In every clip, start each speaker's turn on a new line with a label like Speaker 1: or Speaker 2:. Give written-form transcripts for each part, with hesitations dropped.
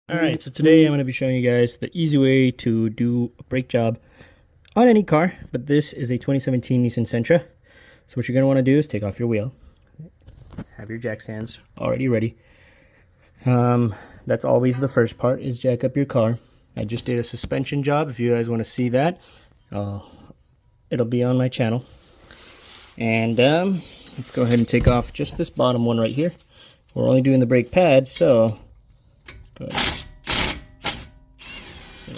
Speaker 1: Alright, so today I'm going to be showing you guys the easy way to do a brake job on any car, but this is a 2017 Nissan Sentra. So what you're going to want to do is take off your wheel, have your jack stands already ready. That's always the first part, is jack up your car. I just did a suspension job. If you guys want to see that, it'll be on my channel. And let's go ahead and take off just this bottom one right here. We're only doing the brake pads, so go ahead.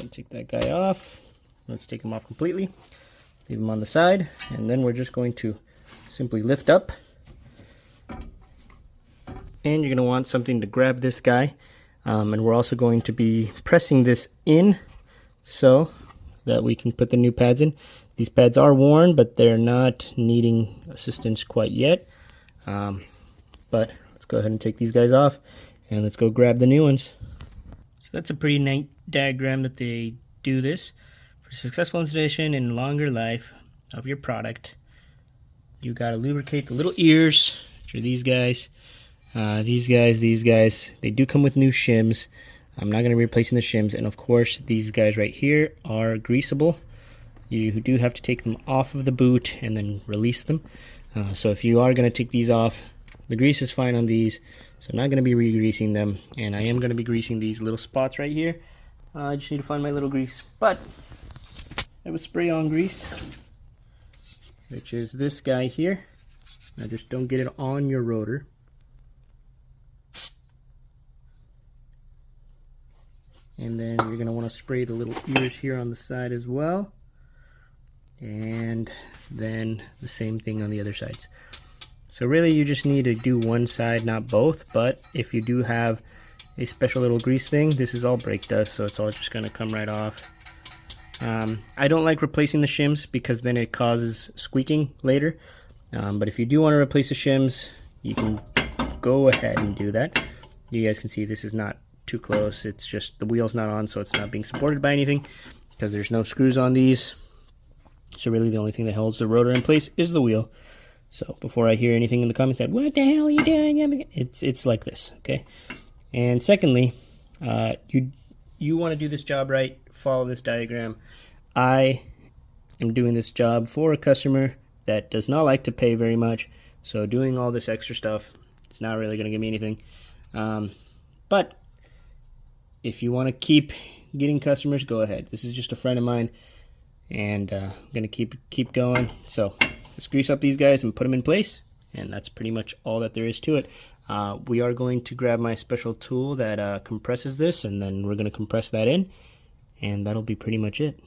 Speaker 1: Take that guy off. Let's take him off completely. Leave him on the side, and then we're just going to simply lift up. And you're going to want something to grab this guy. And we're also going to be pressing this in so that we can put the new pads in. These pads are worn, but they're not needing assistance quite yet. But let's go ahead and take these guys off, and let's go grab the new ones. So that's a pretty neat diagram that they do this. For successful installation and longer life of your product, you got to lubricate the little ears, which are these guys. These guys, they do come with new shims. I'm not going to be replacing the shims. And of course, these guys right here are greasable. You do have to take them off of the boot and then release them. So if you are going to take these off, the grease is fine on these. So I'm not going to be re-greasing them, and I am going to be greasing these little spots right here. I just need to find my little grease, but I have a spray-on grease, which is this guy here. Now just don't get it on your rotor. And then you're going to want to spray the little ears here on the side as well, and then the same thing on the other sides. So really you just need to do one side, not both, but if you do have a special little grease thing, this is all brake dust, so it's all just going to come right off. I don't like replacing the shims because then it causes squeaking later, but if you do want to replace the shims, you can go ahead and do that. You guys can see this is not too close, it's just the wheel's not on, so it's not being supported by anything because there's no screws on these. So really the only thing that holds the rotor in place is the wheel. So before I hear anything in the comments that, what the hell are you doing? It's like this, okay? And secondly, you want to do this job right, follow this diagram. I am doing this job for a customer that does not like to pay very much, so doing all this extra stuff, it's not really going to give me anything. But if you want to keep getting customers, go ahead. This is just a friend of mine, and I'm going to keep going. So let's grease up these guys and put them in place, and that's pretty much all that there is to it. We are going to grab my special tool that compresses this, and then we're going to compress that in, and that'll be pretty much it.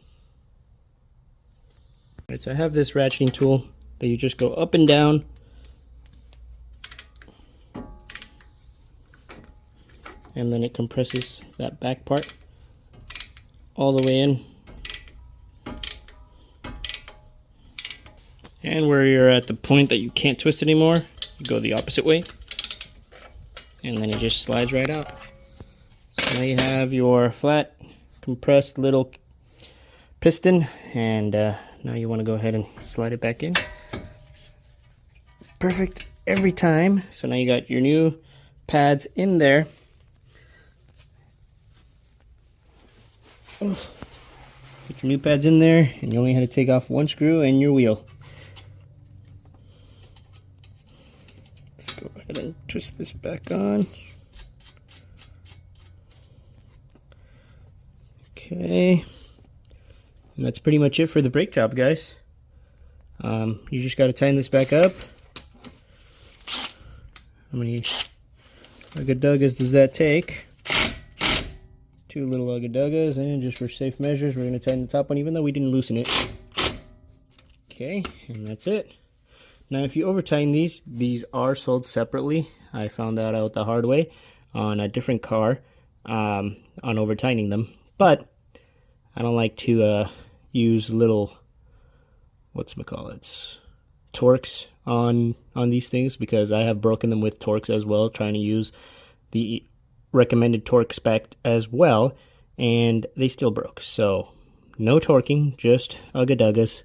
Speaker 1: Alright, so I have this ratcheting tool that you just go up and down, and then it compresses that back part all the way in. And where you're at the point that you can't twist anymore, you go the opposite way, and then it just slides right out. So now you have your flat, compressed little piston, and now you want to go ahead and slide it back in. Perfect every time. So now you got your new pads in there. Put your new pads in there, and you only had to take off one screw and your wheel. Go ahead and twist this back on. Okay, and that's pretty much it for the brake job, guys. You just got to tighten this back up. How many ugga-duggas does that take? 2 little ugga-duggas, and just for safe measures, we're going to tighten the top one, even though we didn't loosen it. Okay, and that's it. Now, if you over tighten these are sold separately. I found that out the hard way on a different car on over tightening them. But I don't like to use little, torques on these things, because I have broken them with torques as well, trying to use the recommended torque spec as well, and they still broke. So no torquing, just ugga-duggas.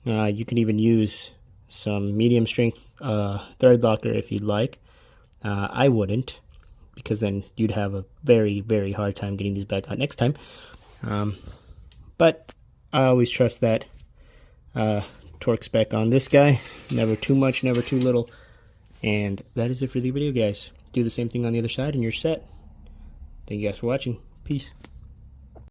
Speaker 1: You can even use some medium strength thread locker if you'd like. I wouldn't, because then you'd have a very, very hard time getting these back out next time. But I always trust that torque spec on this guy. Never too much, never too little. And that is it for the video, guys. Do the same thing on the other side and you're set. Thank you guys for watching. Peace.